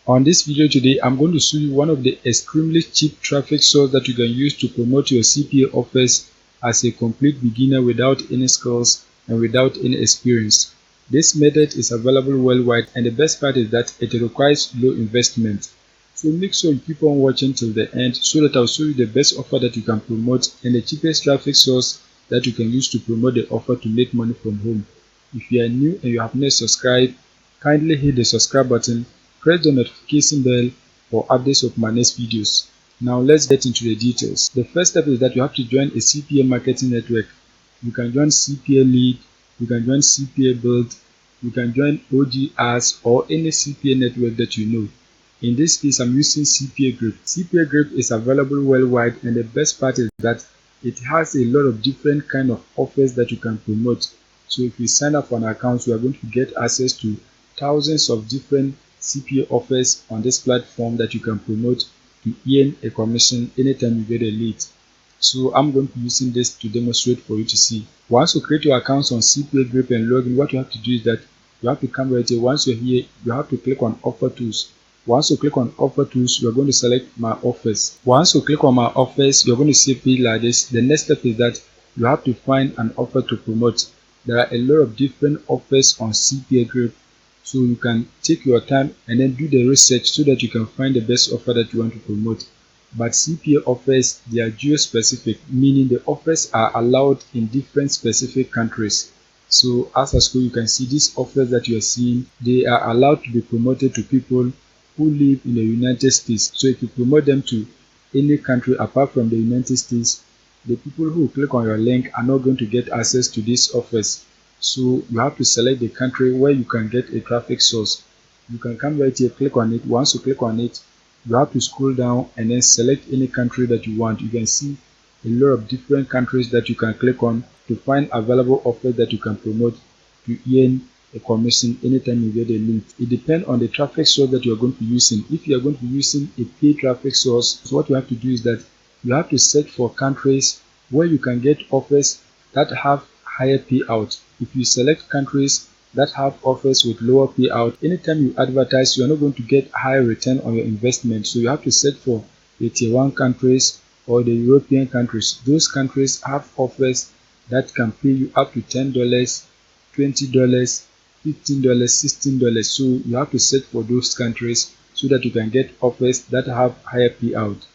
On this video today, I'm going to show you one of the extremely cheap traffic source that you can use to promote your CPA offers as a complete beginner without any skills and without any experience. This method is available worldwide, and the best part is that it requires low investment. So make sure you keep on watching till the end so that I'll show you the best offer that you can promote and the cheapest traffic source that you can use to promote the offer to make money from home. If you are new and you have not subscribed, kindly hit the subscribe button, press the notification bell for updates of my next videos. Now let's get into the details. The first step is that you have to join a CPA marketing network. You can join CPA Lead, you can join CPA Build, you can join OGRs or any CPA network that you know. In this case, I'm using CPA Group. CPA Group is available worldwide, and the best part is that it has a lot of different kind of offers that you can promote. So if you sign up for an account, you are going to get access to thousands of different CPA offers on this platform that you can promote to earn a commission anytime you get a lead. So I'm going to be using this to demonstrate for you to see. Once you create your accounts on CPA Group and log in, what you have to do is that you have to come right here. Once you're here, you have to click on Offer Tools. Once you click on Offer Tools, you're going to select My Offers. Once you click on My Offers, you're going to see a page like this. The next step is that you have to find an offer to promote. There are a lot of different offers on CPA Group, so you can take your time and then do the research so that you can find the best offer that you want to promote. But CPA offers, they are geo-specific, meaning the offers are allowed in different specific countries. So as a school, you can see these offers that you are seeing, they are allowed to be promoted to people who live in the United States. So if you promote them to any country apart from the United States, the people who click on your link are not going to get access to these offers. So you have to select the country where you can get a traffic source. You can come right here, click on it. Once you click on it, you have to scroll down and then select any country that you want. You can see a lot of different countries that you can click on to find available offers that you can promote to earn a commission anytime you get a lead. It depends on the traffic source that you are going to be using. If you are going to be using a paid traffic source, so what you have to do is that you have to search for countries where you can get offers that have higher payout. If you select countries that have offers with lower payout, anytime you advertise, you are not going to get higher return on your investment. So you have to search for the tier 1 countries or the European countries. Those countries have offers that can pay you up to $10, $20, $15, $16. So you have to search for those countries so that you can get offers that have higher payout.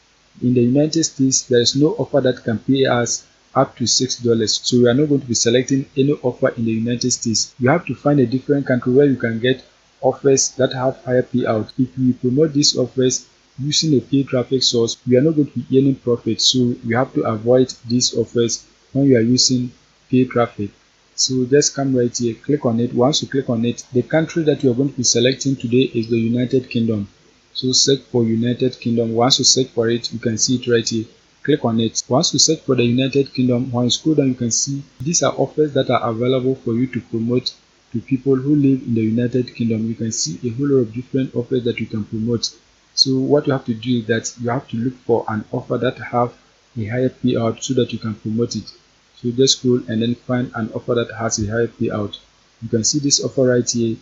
In the United States, there is no offer that can pay us up to $6. So we are not going to be selecting any offer in the United States. You have to find a different country where you can get offers that have higher payout. If we promote these offers using a paid traffic source, we are not going to be earning profit. So we have to avoid these offers when we are using paid traffic. So just come right here, click on it. Once you click on it, the country that you are going to be selecting today is the United Kingdom. So search for United Kingdom. Once you search for it, you can see it right here. Click on it. Once you search for the United Kingdom, when you scroll down, you can see these are offers that are available for you to promote to people who live in the United Kingdom. You can see a whole lot of different offers that you can promote. So what you have to do is that you have to look for an offer that have a higher payout so that you can promote it. So just scroll and then find an offer that has a higher payout. You can see this offer right here.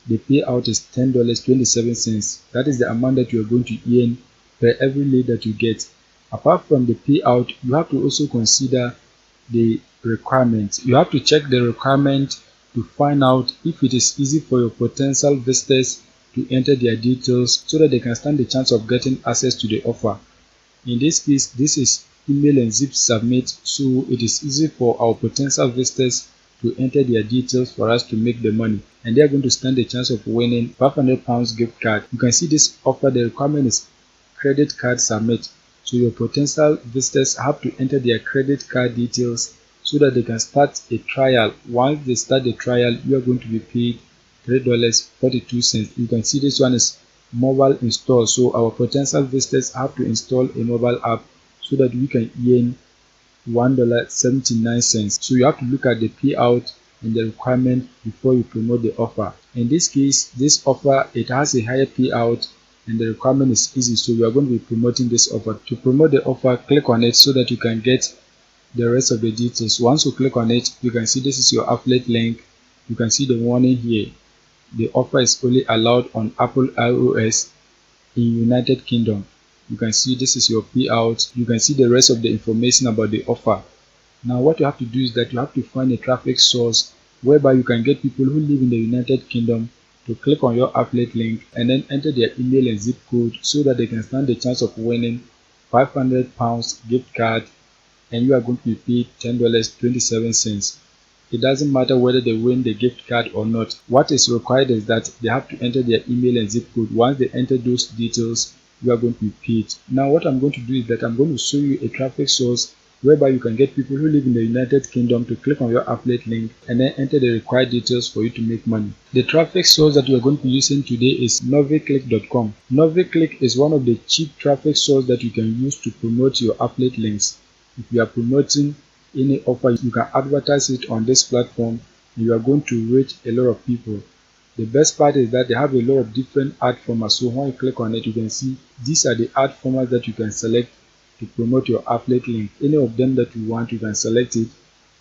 The payout is $10.27. That is the amount that you are going to earn per every lead that you get. Apart from the payout, you have to also consider the requirements. You have to check the requirement to find out if it is easy for your potential visitors to enter their details so that they can stand the chance of getting access to the offer. In this case, this is email and zip submit, so it is easy for our potential visitors to enter their details for us to make the money, and they are going to stand the chance of winning £500 gift card. You can see this offer, the requirement is credit card submit. So your potential visitors have to enter their credit card details so that they can start a trial. Once they start the trial, you are going to be paid $3.42. You can see this one is mobile install. So our potential visitors have to install a mobile app so that we can earn $1.79. So you have to look at the payout and the requirement before you promote the offer. In this case, this offer, it has a higher payout and the requirement is easy, so we are going to be promoting this offer. To promote the offer, click on it so that you can get the rest of the details. Once you click on it, you can see this is your affiliate link. You can see the warning here. The offer is only allowed on Apple iOS in United Kingdom. You can see this is your payout. You can see the rest of the information about the offer. Now what you have to do is that you have to find a traffic source whereby you can get people who live in the United Kingdom to click on your affiliate link and then enter their email and zip code so that they can stand the chance of winning £500 gift card, and you are going to be paid $10.27. It doesn't matter whether they win the gift card or not. What is required is that they have to enter their email and zip code. Once they enter those details, you are going to be paid. Now what I'm going to do is that I'm going to show you a traffic source whereby you can get people who live in the United Kingdom to click on your affiliate link and then enter the required details for you to make money. The traffic source that we are going to be using today is noviclick.com. Noviclick is one of the cheap traffic sources that you can use to promote your affiliate links. If you are promoting any offer, you can advertise it on this platform and you are going to reach a lot of people. The best part is that they have a lot of different ad formats, so when you click on it, you can see these are the ad formats that you can select to promote your affiliate link. Any of them that you want, you can select it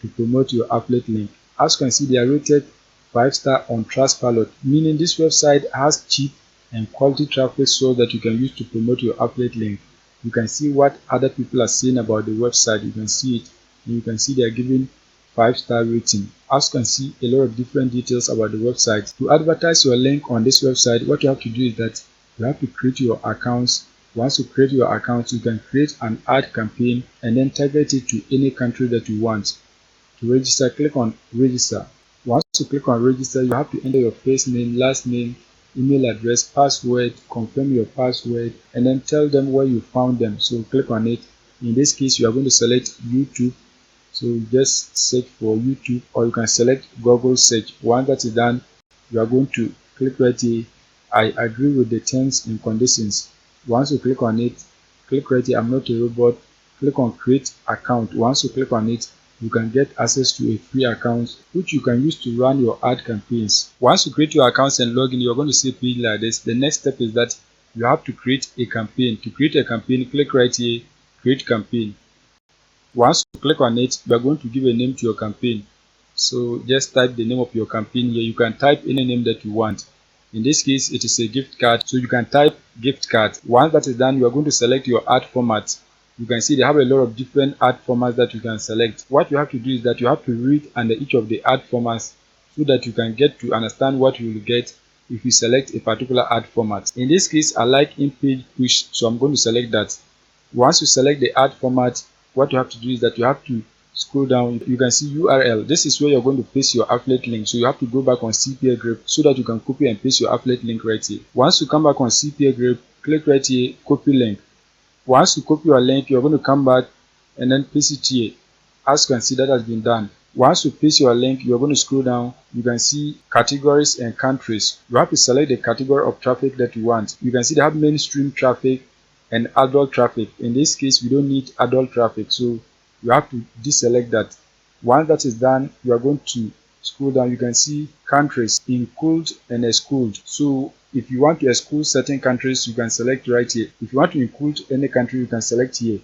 to promote your affiliate link. As you can see, they are rated 5-star on Trustpilot, meaning this website has cheap and quality traffic source that you can use to promote your affiliate link. You can see what other people are saying about the website. You can see it, and you can see they are giving 5-star rating. As you can see, a lot of different details about the website. To advertise your link on this website, what you have to do is that you have to create your accounts. Once you create your account, you can create an ad campaign and then target it to any country that you want. To register, click on register. Once you click on register, you have to enter your first name, last name, email address, password, confirm your password, and then tell them where you found them. So click on it. In this case, you are going to select YouTube. So you just search for YouTube, or you can select Google search. Once that is done, you are going to click right here. I agree with the terms and conditions. Once you click on it, click right here, I'm not a robot. Click on create account. Once you click on it, you can get access to a free account which you can use to run your ad campaigns. Once you create your accounts and log in, you're going to see a page like this. The next step is that you have to create a campaign. To create a campaign, click right here, create campaign. Once you click on it, you are going to give a name to your campaign. So just type the name of your campaign here. You can type any name that you want. In this case, it is a gift card, so you can type gift card. Once that is done, you are going to select your ad format. You can see they have a lot of different ad formats that you can select. What you have to do is that you have to read under each of the ad formats so that you can get to understand what you will get if you select a particular ad format. In this case, I like in-page push, so I'm going to select that. Once you select the ad format, what you have to do is that you have to scroll down. You can see URL. This is where you're going to paste your affiliate link. So you have to go back on CPA Grip so that you can copy and paste your affiliate link right here. Once you come back on CPA Grip, click right here, copy link. Once you copy your link, you're going to come back and then paste it here. As you can see, that has been done. Once you paste your link, you're going to scroll down. You can see categories and countries. You have to select the category of traffic that you want. You can see they have mainstream traffic and adult traffic. In this case, we don't need adult traffic, so you have to deselect that. Once that is done, you are going to scroll down. You can see countries, include and exclude. So if you want to exclude certain countries, you can select right here. If you want to include any country, you can select here.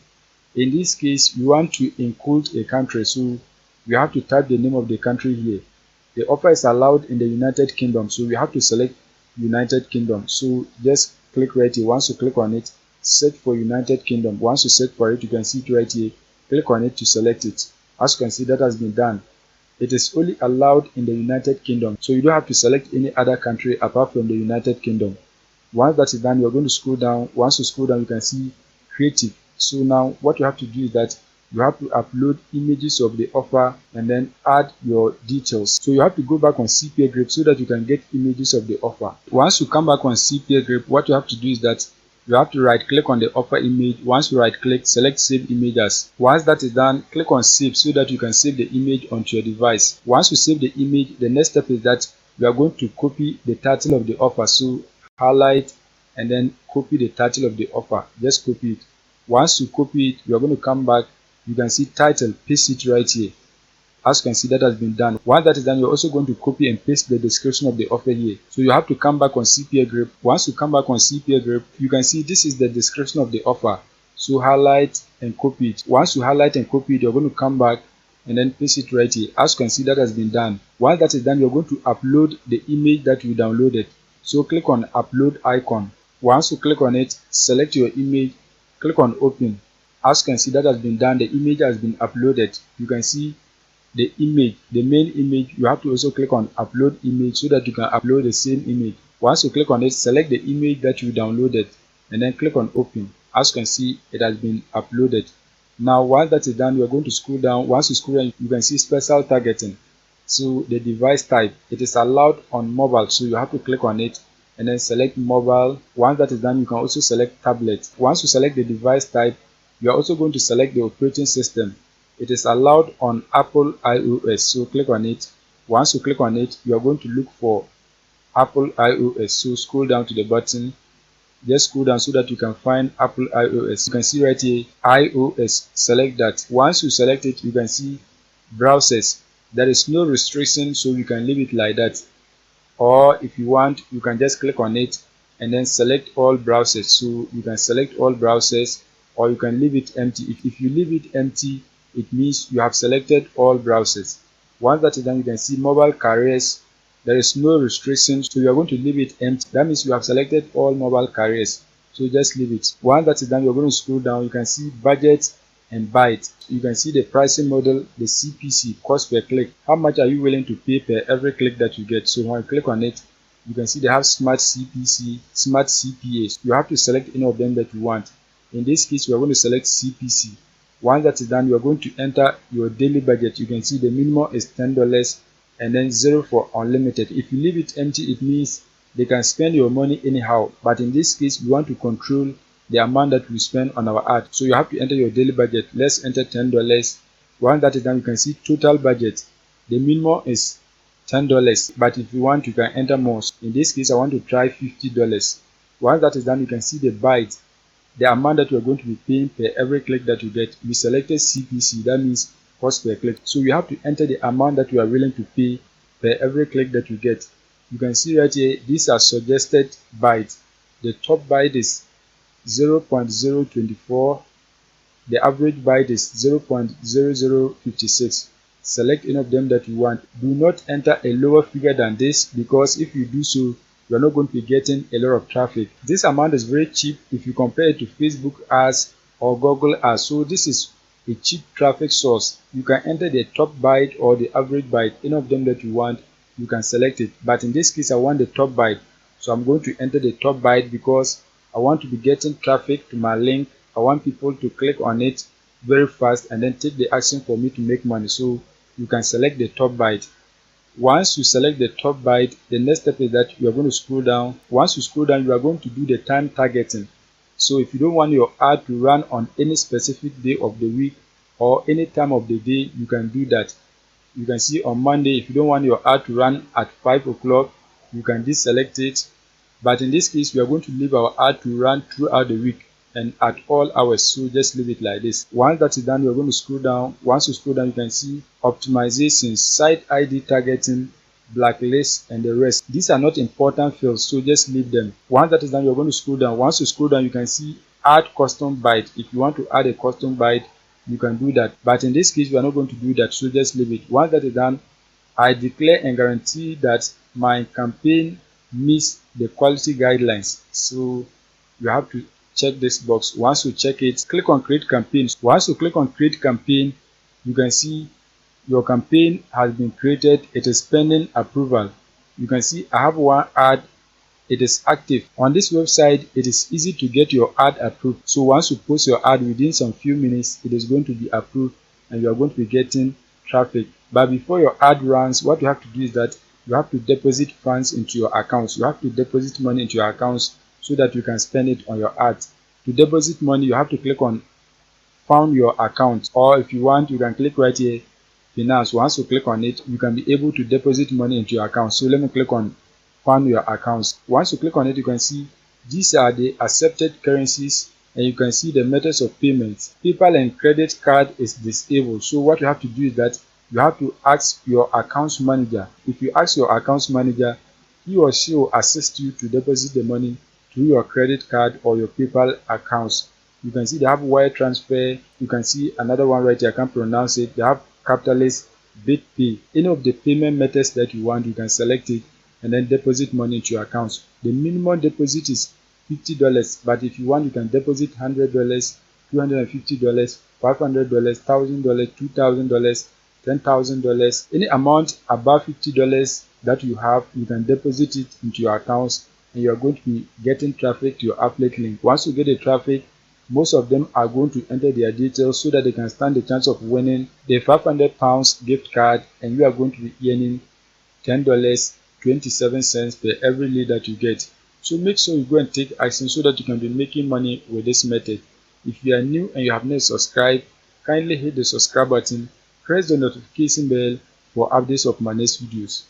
In this case, you want to include a country, so you have to type the name of the country here. The offer is allowed in the United Kingdom, so you have to select United Kingdom. So just click right here. Once you click on it, search for United Kingdom. Once you search for it, you can see it right here. Click on it to select it. As you can see, that has been done. It is only allowed in the United Kingdom, so you don't have to select any other country apart from the United Kingdom. Once that is done, you're going to scroll down. Once you scroll down, you can see creative. So now what you have to do is that you have to upload images of the offer and then add your details. So you have to go back on CPA Grip so that you can get images of the offer. Once you come back on CPA Grip, what you have to do is that you have to right click on the offer image. Once you right click, select save image as. Once that is done, click on save so that you can save the image onto your device. Once you save the image, the next step is that you are going to copy the title of the offer. So highlight and then copy the title of the offer. Just copy it. Once you copy it, you are going to come back. You can see title, paste it right here. As you can see, that has been done. Once that is done, you're also going to copy and paste the description of the offer here. So you have to come back on CPA Grip. Once you come back on CPA Grip, you can see this is the description of the offer. So highlight and copy it. Once you highlight and copy it, you're going to come back and then paste it right here. As you can see, that has been done. Once that is done, you're going to upload the image that you downloaded. So click on upload icon. Once you click on it, select your image, click on open. As you can see, that has been done. The image has been uploaded. You can see the image, the main image. You have to also click on upload image so that you can upload the same image. Once you click on it, select the image that you downloaded and then click on open. As you can see, it has been uploaded. Now once that is done, you are going to scroll down. Once you scroll down, you can see special targeting. So the device type, it is allowed on mobile, so you have to click on it and then select mobile. Once that is done, you can also select tablet. Once you select the device type, you are also going to select the operating system. It is allowed on Apple iOS, so click on it. Once you click on it, you are going to look for Apple iOS, so scroll down to the button. Just scroll down so that you can find Apple iOS. You can see right here iOS, select that. Once you select it, you can see browsers. There is no restriction, so you can leave it like that, or if you want, you can just click on it and then select all browsers. So you can select all browsers, or you can leave it empty. If you leave it empty, it means you have selected all browsers. Once that is done, you can see mobile carriers. There is no restriction, so you are going to leave it empty. That means you have selected all mobile carriers, so just leave it. Once that is done, you're going to scroll down. You can see budget and byte. You can see the pricing model, the CPC, cost per click. How much are you willing to pay per every click that you get? So when you click on it, you can see they have smart CPC, smart CPA. You have to select any of them that you want. In this case, we are going to select CPC. Once that is done, you are going to enter your daily budget. You can see the minimum is $10 and then 0 for unlimited. If you leave it empty, it means they can spend your money anyhow. But in this case, we want to control the amount that we spend on our ad. So you have to enter your daily budget. Let's enter $10. Once that is done, you can see total budget. The minimum is $10, but if you want, you can enter more. In this case, I want to try $50. Once that is done, you can see the byte, the amount that you are going to be paying per every click that you get. We selected CPC, that means cost per click. So you have to enter the amount that you are willing to pay per every click that you get. You can see right here, these are suggested bytes. The top byte is 0.024. The average byte is 0.0056. Select any of them that you want. Do not enter a lower figure than this, because if you do so, you are not going to be getting a lot of traffic. This amount is very cheap if you compare it to Facebook ads or Google ads. So this is a cheap traffic source. You can enter the top byte or the average byte, any of them that you want, you can select it. But in this case, I want the top byte, so I'm going to enter the top byte because I want to be getting traffic to my link. I want people to click on it very fast and then take the action for me to make money. So you can select the top byte. Once you select the top byte, the next step is that you are going to scroll down. Once you scroll down, you are going to do the time targeting. So if you don't want your ad to run on any specific day of the week or any time of the day, you can do that. You can see on Monday, if you don't want your ad to run at 5 o'clock, you can deselect it. But in this case, we are going to leave our ad to run throughout the week and at all hours, so just leave it like this. Once that is done, you're going to scroll down. Once you scroll down, you can see optimizations, site ID targeting, blacklist, and the rest. These are not important fields, so just leave them. Once that is done, you're going to scroll down. Once you scroll down, you can see add custom byte. If you want to add a custom byte, you can do that. But in this case, we are not going to do that, so just leave it. Once that is done, I declare and guarantee that my campaign meets the quality guidelines. So you have to check this box. Once you check it, click on create campaign. Once you click on create campaign, you can see your campaign has been created. It is pending approval. You can see I have one ad. It is active. On this website, it is easy to get your ad approved. So once you post your ad, within some few minutes, it is going to be approved and you are going to be getting traffic. But before your ad runs, what you have to do is that you have to deposit funds into your accounts. You have to deposit money into your accounts so that you can spend it on your ads. To deposit money, you have to click on found your account, or if you want, you can click right here, finance. Once you click on it, you can be able to deposit money into your account. So let me click on find your accounts. Once you click on it, you can see these are the accepted currencies and you can see the methods of payments. PayPal and credit card is disabled. So what you have to do is that you have to ask your accounts manager. If you ask your accounts manager, he or she will assist you to deposit the money through your credit card or your PayPal accounts. You can see they have wire transfer. You can see another one right here, I can't pronounce it. They have capitalist, BitPay. Any of the payment methods that you want, you can select it and then deposit money into your accounts. The minimum deposit is $50, but if you want, you can deposit $100, $250, $500, $1,000, $2,000, $10,000. Any amount above $50 that you have, you can deposit it into your accounts, and you are going to be getting traffic to your affiliate link. Once you get the traffic, most of them are going to enter their details so that they can stand the chance of winning the £500 gift card, and you are going to be earning $10.27 per every lead that you get. So make sure you go and take action so that you can be making money with this method. If you are new and you have not subscribed, kindly hit the subscribe button, press the notification bell for updates of my next videos.